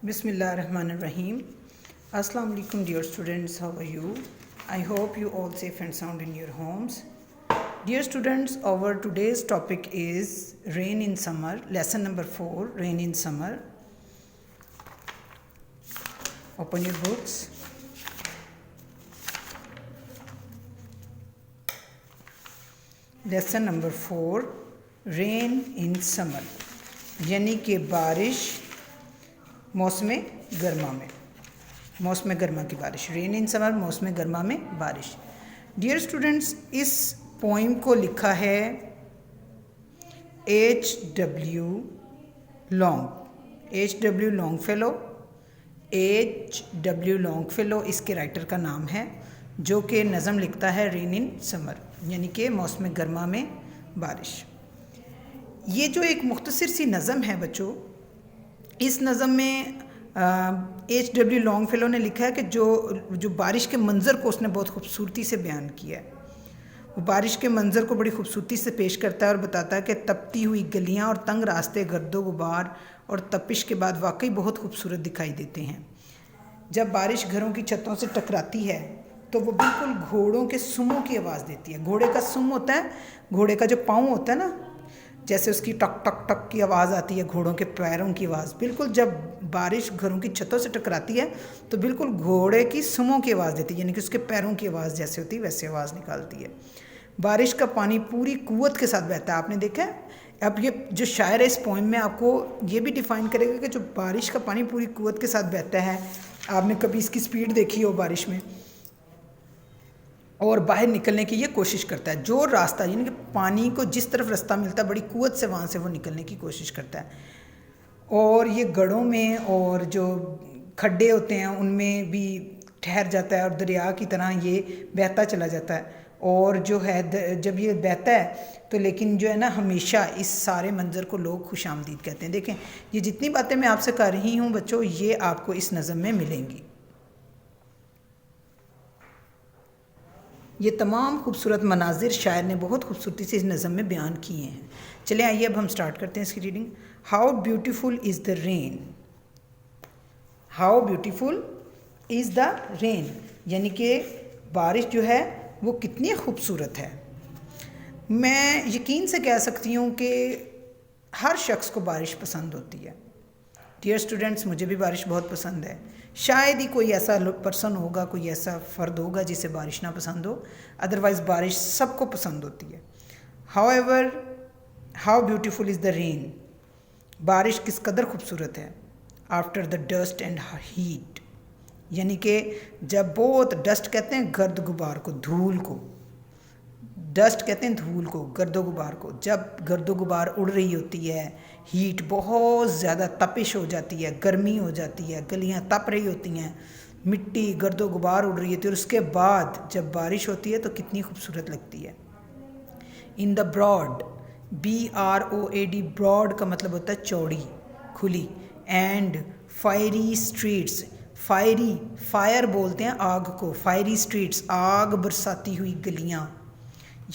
Bismillahirrahmanirrahim. Assalamu alaikum dear students, how are you? I hope you all safe and sound in your homes. Dear students, our today's topic is rain in summer, lesson number 4, rain in summer. Open your books. Lesson number 4, rain in summer, यानी कि बारिश मौसम गर्मा की बारिश। Rain in summer, मौसम गर्मा में बारिश। डियर स्टूडेंट्स, इस पोइम को लिखा है H.W. लॉन्गफेलो। H.W. लॉन्गफेलो इसके राइटर का नाम है, जो कि नज़म लिखता है रेन इन समर, यानी कि मौसम गर्मा में बारिश। ये जो एक मुख्तसर सी नज़म है बच्चों, इस नज़म में H.W. लॉन्गफेलो ने लिखा है कि जो बारिश के मंज़र को उसने बहुत खूबसूरती से बयान किया है। वो बारिश के मंज़र को बड़ी खूबसूरती से पेश करता है और बताता है कि तपती हुई गलियां और तंग रास्ते गर्दो गुबार और तपिश के बाद वाकई बहुत खूबसूरत दिखाई देते हैं। जब बारिश घरों की छतों से टकराती है तो वो बिल्कुल घोड़ों के सुमों की आवाज़ देती है। घोड़े का सुम होता है, घोड़े का जो पाँव होता है ना, जैसे उसकी टक टक टक की आवाज़ आती है, घोड़ों के पैरों की आवाज़। बिल्कुल जब बारिश घरों की छतों से टकराती है तो बिल्कुल घोड़े की सुमों की आवाज़ देती है, यानी कि उसके पैरों की आवाज़ जैसे होती है वैसे आवाज़ निकालती है। बारिश का पानी पूरी कुव्वत के साथ बहता है। आपने देखा है, अब ये जो शायर है इस पोइम में आपको ये भी डिफ़ाइन करेगा कि जो बारिश का पानी पूरी कुव्वत के साथ बहता है, आपने कभी इसकी स्पीड देखी हो बारिश में, और बाहर निकलने की ये कोशिश करता है। जो रास्ता, यानी कि पानी को जिस तरफ रास्ता मिलता है बड़ी कुव्वत से वहाँ से वो निकलने की कोशिश करता है। और ये गढ़ों में और जो खड्डे होते हैं उनमें भी ठहर जाता है और दरिया की तरह ये बहता चला जाता है। और जो है जब ये बहता है तो लेकिन जो है ना, हमेशा इस सारे मंज़र को लोग खुशामदीद कहते हैं। देखें, ये जितनी बातें मैं आपसे कर रही हूँ बच्चों, ये आपको इस नज़म में मिलेंगी। ये तमाम खूबसूरत मनाजिर शायर ने बहुत खूबसूरती से इस नज़म में बयान किए हैं। चलिए आइए अब हम स्टार्ट करते हैं इसकी reading. How beautiful is the rain. How beautiful is the rain, यानी कि बारिश जो है वो कितनी खूबसूरत है। मैं यकीन से कह सकती हूँ कि हर शख्स को बारिश पसंद होती है। डियर स्टूडेंट्स, मुझे भी बारिश बहुत पसंद है। शायद ही कोई ऐसा पर्सन होगा, कोई ऐसा फ़र्द होगा जिसे बारिश ना पसंद हो, अदरवाइज़ बारिश सबको पसंद होती है। However, how beautiful is the rain. बारिश किस कदर खूबसूरत है। After the dust and heat, यानी कि जब बहुत डस्ट कहते हैं गर्द गुबार को, धूल को, डस्ट कहते हैं धूल को, गर्दो गुबार को। जब गर्दो गुबार उड़ रही होती है, हीट बहुत ज़्यादा तपिश हो जाती है, गर्मी हो जाती है, गलियां तप रही होती हैं, मिट्टी गर्दो गुबार उड़ रही होती है, और उसके बाद जब बारिश होती है तो कितनी खूबसूरत लगती है। In the broad, BROAD, broad का मतलब होता है चौड़ी, खुली। And fiery streets, fiery, fire बोलते हैं आग को, फायरी स्ट्रीट्स, आग बरसाती हुई गलियाँ,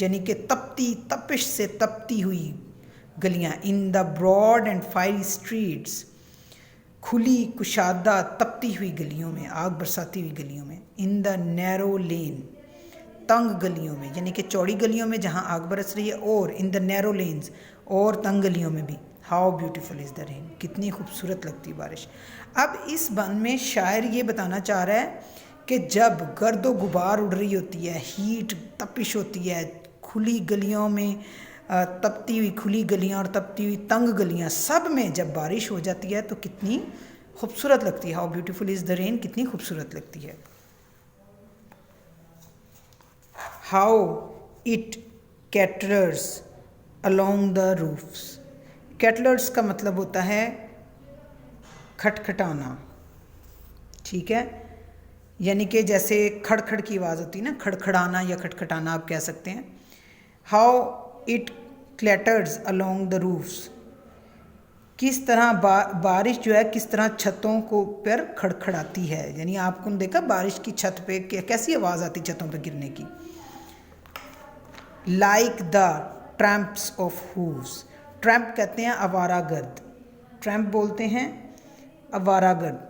यानी कि तपती, तपिश से तपती हुई गलियाँ। In the broad and fiery streets, खुली, कुशादा, तपती हुई गलियों में, आग बरसाती हुई गलियों में। इन द नैरो लेन, तंग गलियों में, यानी कि चौड़ी गलियों में जहाँ आग बरस रही है, और इन द नैरो लेन्स, और तंग गलियों में भी। How beautiful is the rain, कितनी खूबसूरत लगती है बारिश। अब इस बंद में शायर ये बताना चाह रहा है कि जब गर्दो गुबार उड़ रही होती है, हीट तपिश होती है, खुली गलियों में तपती हुई खुली गलियां और तपती हुई तंग गलियां, सब में जब बारिश हो जाती है तो कितनी खूबसूरत लगती है। How beautiful is the rain, कितनी खूबसूरत लगती है। How it clatters along the roofs. Clatters का मतलब होता है खटखटाना, ठीक है, यानी कि जैसे खड़खड़ की आवाज़ होती है ना, खड़खड़ाना या खटखटाना आप कह सकते हैं। How it clatters along the roofs, किस तरह बारिश जो है किस तरह छतों को पर खड़खड़ाती है, यानी आपको देखा बारिश की छत पे कैसी आवाज़ आती छतों पे गिरने की। Like the tramps of hoofs, tramp कहते हैं आवारा गर्द, ट्रैम्प बोलते हैं आवारागर्द।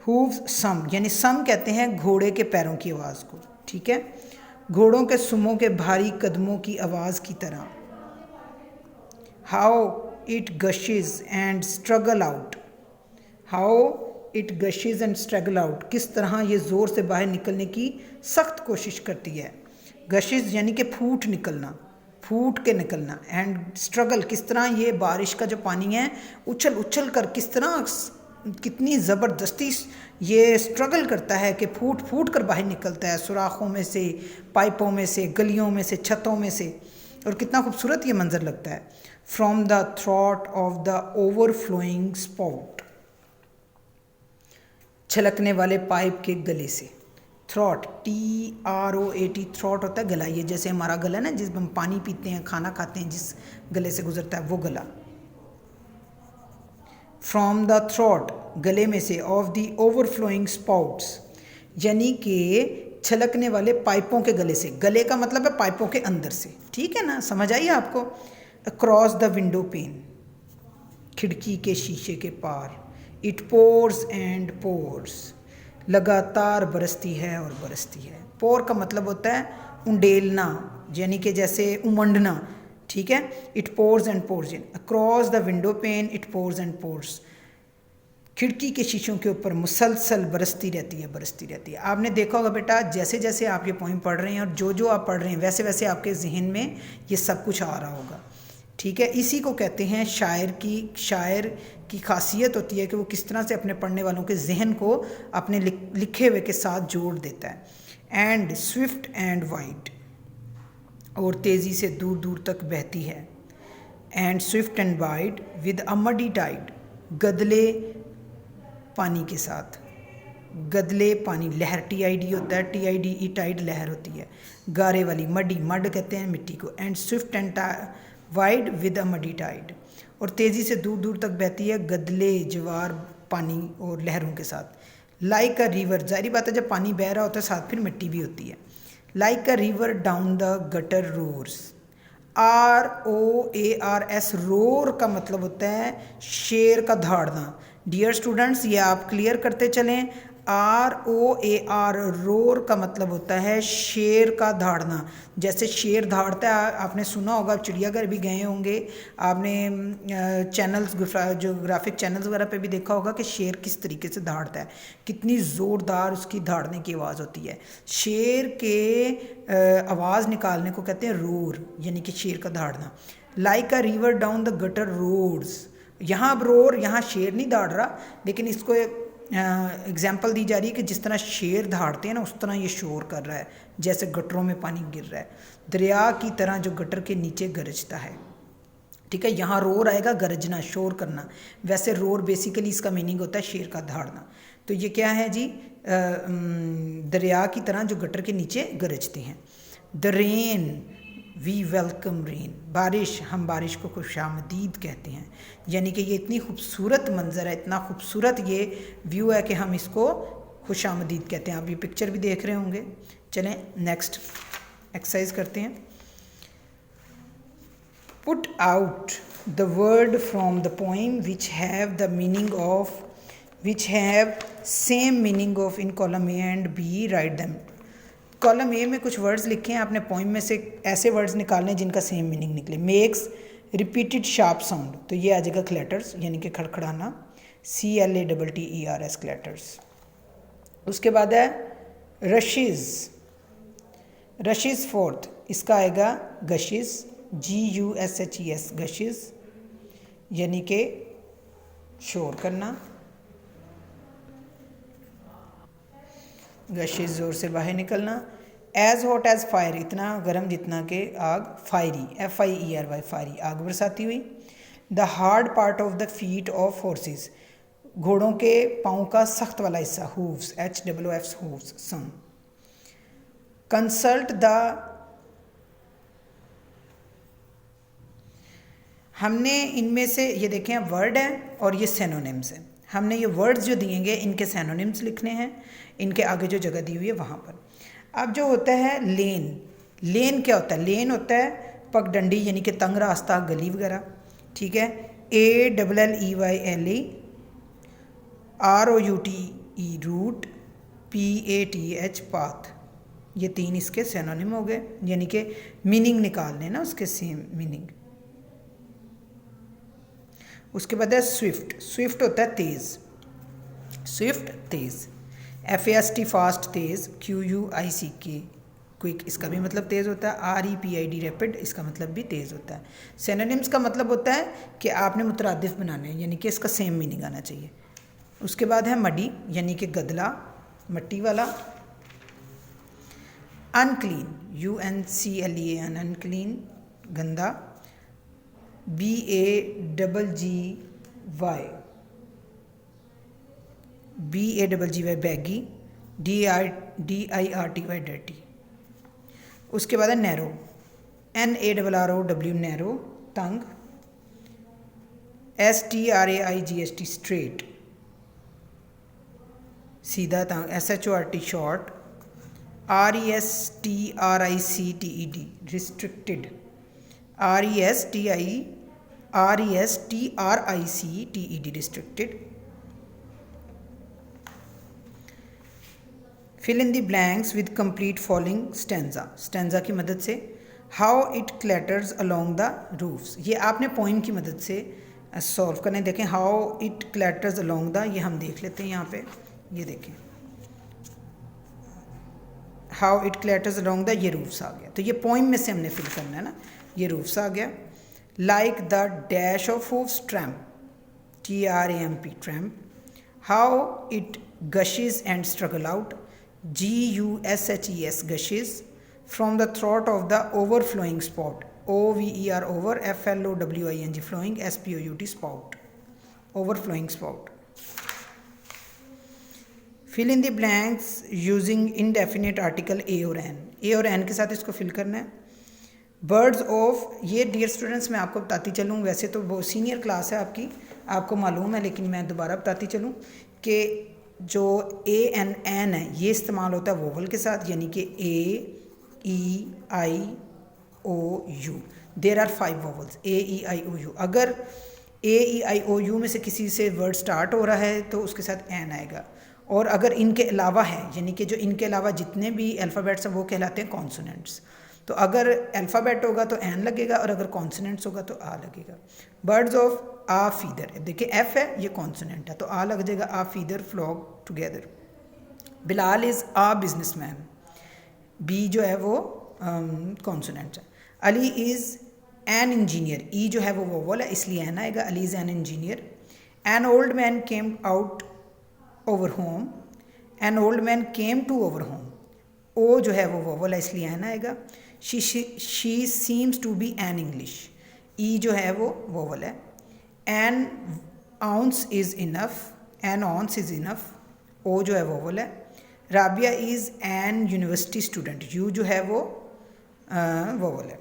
हूव्स सम, यानी सम कहते हैं घोड़े के पैरों की आवाज़ को, ठीक है, घोड़ों के सुमों के भारी कदमों की आवाज़ की तरह। How it gushes and struggle out, how it gushes and struggle out, किस तरह ये ज़ोर से बाहर निकलने की सख्त कोशिश करती है। गशेज यानी कि फूट निकलना, फूट के निकलना, एंड स्ट्रगल किस तरह ये बारिश का जो पानी है उछल उछल कर किस तरह, कितनी ज़बरदस्ती ये स्ट्रगल करता है कि फूट फूट कर बाहर निकलता है, सुराखों में से, पाइपों में से, गलियों में से, छतों में से, और कितना खूबसूरत ये मंज़र लगता है। From the throat of the overflowing spout, छलकने वाले पाइप के गले से। थ्रॉट, TROAT, थ्रॉट होता है गला, ये जैसे हमारा गला ना जिस हम पानी पीते हैं, खाना खाते हैं, जिस गले से गुजरता है वो गला। फ्रॉम द थ्रॉट, गले में से, ऑफ द ओवरफ्लोइंग स्पाउट्स, यानी कि छलकने वाले पाइपों के गले से। गले का मतलब है पाइपों के अंदर से, ठीक है ना, समझ आई आपको। अक्रॉस द विंडो पेन, खिड़की के शीशे के पार। इट पोर्स एंड पोर्स, लगातार बरसती है और बरसती है। पोर का मतलब होता है उंडेलना, यानी कि जैसे उमंडना, ठीक है। It pores and pores in, across the window pane it pores and pores, खिड़की के शीशों के ऊपर मुसलसल बरसती रहती है, बरसती रहती है। आपने देखा होगा बेटा, जैसे जैसे आप ये पोइम पढ़ रहे हैं और जो जो आप पढ़ रहे हैं वैसे वैसे आपके जहन में ये सब कुछ आ रहा होगा, ठीक है। इसी को कहते हैं शायर की खासियत होती है कि वो किस तरह से अपने पढ़ने वालों के जहन को अपने लिखे हुए के साथ जोड़ देता है। एंड स्विफ्ट एंड वाइड, और तेज़ी से दूर दूर तक बहती है। And swift and wide with a muddy tide, गदले पानी के साथ, गदले पानी, लहर, TID होता है, TIDE, टाइड लहर होती है, गारे वाली, मडी, मड कहते हैं मिट्टी को। And swift and wide with a muddy tide, और तेज़ी से दूर दूर तक बहती है गदले, ज्वार, पानी और लहरों के साथ। लाइक अ रिवर, जाहिर बात है जब पानी बह रहा होता है साथ फिर मिट्टी भी होती है। Like a river down the gutter roars, ROARS, roar का मतलब होता है शेर का दहाड़ना। डियर स्टूडेंट्स, ये आप क्लियर करते चलें। ROAR, रोर का मतलब होता है शेर का दहाड़ना, जैसे शेर दहाड़ता है। आपने सुना होगा, आप चिड़ियाघर भी गए होंगे, आपने चैनल्स, जोग्राफिक चैनल्स वगैरह पे भी देखा होगा कि शेर किस तरीके से दहाड़ता है, कितनी ज़ोरदार उसकी दहाड़ने की आवाज़ होती है। शेर के आवाज़ निकालने को कहते हैं रोर, यानी कि शेर का दहाड़ना। Like a river down the gutter roads, यहाँ अब रोर, यहाँ शेर नहीं दहाड़ रहा, लेकिन इसको एग्जाम्पल दी जा रही है कि जिस तरह शेर दहाड़ते हैं ना, उस तरह ये शोर कर रहा है, जैसे गटरों में पानी गिर रहा है, दरिया की तरह जो गटर के नीचे गरजता है, ठीक है। यहाँ रोर आएगा गरजना, शोर करना। वैसे रोर बेसिकली इसका मीनिंग होता है शेर का दहाड़ना। तो ये क्या है जी, दरिया की तरह जो गटर के नीचे गरजते हैं। The rain, we welcome rain, बारिश, हम बारिश को खुशामदीद कहते हैं। यानी कि ये इतनी खूबसूरत मंज़र है, इतना खूबसूरत ये व्यू है कि हम इसको खुशामदीद कहते हैं। आप ये पिक्चर भी देख रहे होंगे। चलें नेक्स्ट एक्सरसाइज करते हैं। Put out the word from the poem which have the meaning of, which have same meaning of in column A and B, right them. Column A में कुछ वर्ड्स लिखे हैं, आपने पोइम में से ऐसे वर्ड्स निकालने जिनका सेम मीनिंग निकले। मेक्स रिपीटेड शार्प साउंड, तो ये आ जाएगा क्लैटर्स, यानी कि खड़खड़ाना, CLATTERS, क्लैटर्स। उसके बाद है रशेज, रशेज फोर्थ, इसका आएगा गशेज, GUSHES, गशेज, यानी कि शोर करना, गशेज जोर से बाहर निकलना। एज हॉट एज फायर, इतना गर्म जितना कि आग, फायरी, FIERY, फायरी, आग बरसाती हुई। The hard part of the feet of horses, घोड़ों के पाँव का सख्त वाला हिस्सा, hooves, HOOFs, hooves, some. Consult the, हमने इनमें से ये देखें वर्ड है और ये सिनोनिम्स हैं। हमने ये वर्ड्स जो दिएंगे इनके सिनोनिम्स लिखने हैं, इनके आगे जो जगह दी हुई है वहाँ पर। अब जो होता है लेन, लेन क्या होता है? लेन होता है पगडंडी, यानी कि तंग रास्ता, गली वगैरह, ठीक है। ALLEY ROUTE route, PATH path, ये 3 इसके सिनोनिम हो गए, यानी कि मीनिंग निकाल लेना उसके सेम मीनिंग। उसके बाद है स्विफ्ट। स्विफ्ट होता है तेज़, स्विफ्ट तेज़। FAST फास्ट तेज़, QUICK क्विक, इसका भी मतलब तेज़ होता है। REPID रैपिड, इसका मतलब भी तेज़ होता है। सिनोनिम्स का मतलब होता है कि आपने मुतरादिफ बनाने हैं, यानी कि इसका सेम मीनिंग आना चाहिए। उसके बाद है मडी, यानी कि गदला, मट्टी वाला। अनक्लीन, UNCLEAN, अनक्लीन, गंदा। BAGGY, baggy. DIRTY, dirty. उसके बाद है नैरो, NARROW, नैरो, तंग। STRAIGST, स्ट्रेट, सीधा तंग। SHORT, short. RESTRICTED, restricted. RESTRICTED, restricted. Fill in the blanks with complete following stanza, stanza की मदद से। How it clatters along the roofs, ये आपने पोइम की मदद से सॉल्व करने। देखें how it clatters along the, ये हम देख लेते हैं यहाँ पे, ये देखें how it clatters along the, ये रूफ्स आ गया। तो ये पोइम में से हमने फिल करना है ना, ये रूफ्स आ गया। Like the dash of hoofs, tramp, TRAMP, tramp. How it gushes and struggle out, GUSHES, gushes, from the throat of the overflowing spout, OVER, over, FLOWING, flowing, SPOUT, spout, overflowing spout. Fill in the blanks using indefinite article A और N, A और N के साथ इसको fill करना है। Birds of, ये dear students मैं आपको बताती चलूँ, वैसे तो वो सीनियर क्लास है आपकी, आपको मालूम है, लेकिन मैं दोबारा बताती चलूँ कि जो ANN है ये इस्तेमाल होता है वोवल के साथ, यानी कि AEIOU। There are 5 vowels, AEIOU। अगर AEIOU में से किसी से वर्ड स्टार्ट हो रहा है तो उसके साथ एन आएगा, और अगर इनके अलावा है, यानी कि जो इनके अलावा जितने भी अल्फ़ाबेट्स हैं वो कहलाते हैं कॉन्सोनेंट्स। तो अगर अल्फ़ाबेट होगा तो एन लगेगा, और अगर कॉन्सोनेंट्स होगा तो आ लगेगा। बर्ड्स ऑफ आ फीदर, देखिए एफ है, ये कॉन्सोनेंट है, तो आ लग जाएगा, a feather flock together. Bilal is a businessman, B जो है वो कॉन्सोनेंट है। Ali is an engineer, E जो है वो वोवल है इसलिए एन आएगा, Ali is an engineer. An old man came out over home, an old man came to over home, O जो है वो वोवल है इसलिए एन आएगा। She seems to be an English, E जो है वो वोवल है। An ounce is enough, an ounce is enough, O जो है वोवल है। Rabia is an university student, U जो है वो वोवल है।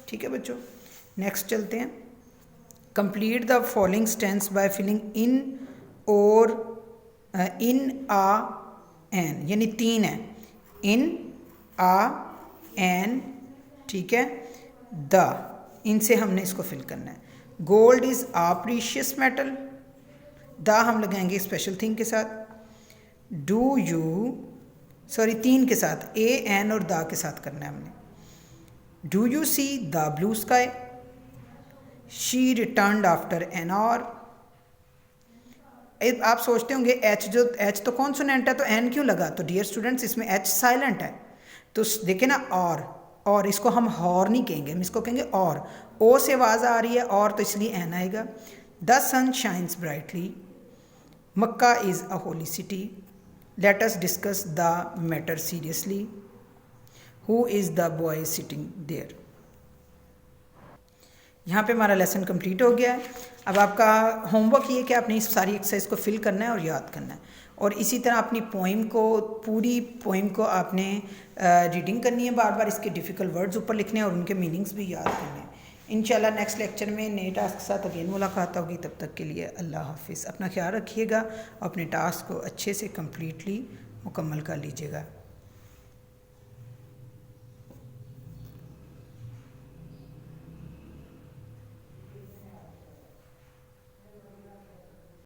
ठीक है बच्चों, नेक्स्ट चलते हैं। Complete the following sentences by filling in और इन आ एन, यानी 3 है, इन आ एन, ठीक है, द, इनसे हमने इसको फिल करना है। Gold is a precious metal, the हम लगाएंगे स्पेशल थिंग के साथ। डू यू, सॉरी 3 के साथ, ए एन और द के साथ करना है हमने। Do you see the blue sky, she returned after an hour. आप सोचते होंगे एच तो कॉन्सोनेंट है तो एन क्यों लगा, तो डियर स्टूडेंट्स इसमें एच साइलेंट है, तो देखे ना, और इसको हम हॉर नहीं कहेंगे, हम इसको कहेंगे और। ओ से आवाज़ आ रही है और, तो इसलिए एन आएगा। The sun shines brightly, Mecca is a holy city, let us discuss the matter seriously, who is the boy sitting there. यहाँ पे हमारा लेसन कंप्लीट हो गया है। अब आपका होमवर्क ये है कि आपने इस सारी एक्सरसाइज को फिल करना है और याद करना है, और इसी तरह अपनी पोइम को, पूरी पोइम को आपने रीडिंग करनी है, बार बार इसके डिफ़िकल्ट वर्ड्स ऊपर लिखने हैं और उनके मीनिंग्स भी याद करने हैं। इंशाल्लाह नेक्स्ट लेक्चर में नए टास्क के साथ अगेन मुलाकात होगी। तब तक के लिए अल्लाह हाफिज़। अपना ख्याल रखिएगा, अपने टास्क को अच्छे से कम्प्लीटली मुकम्मल कर लीजिएगा।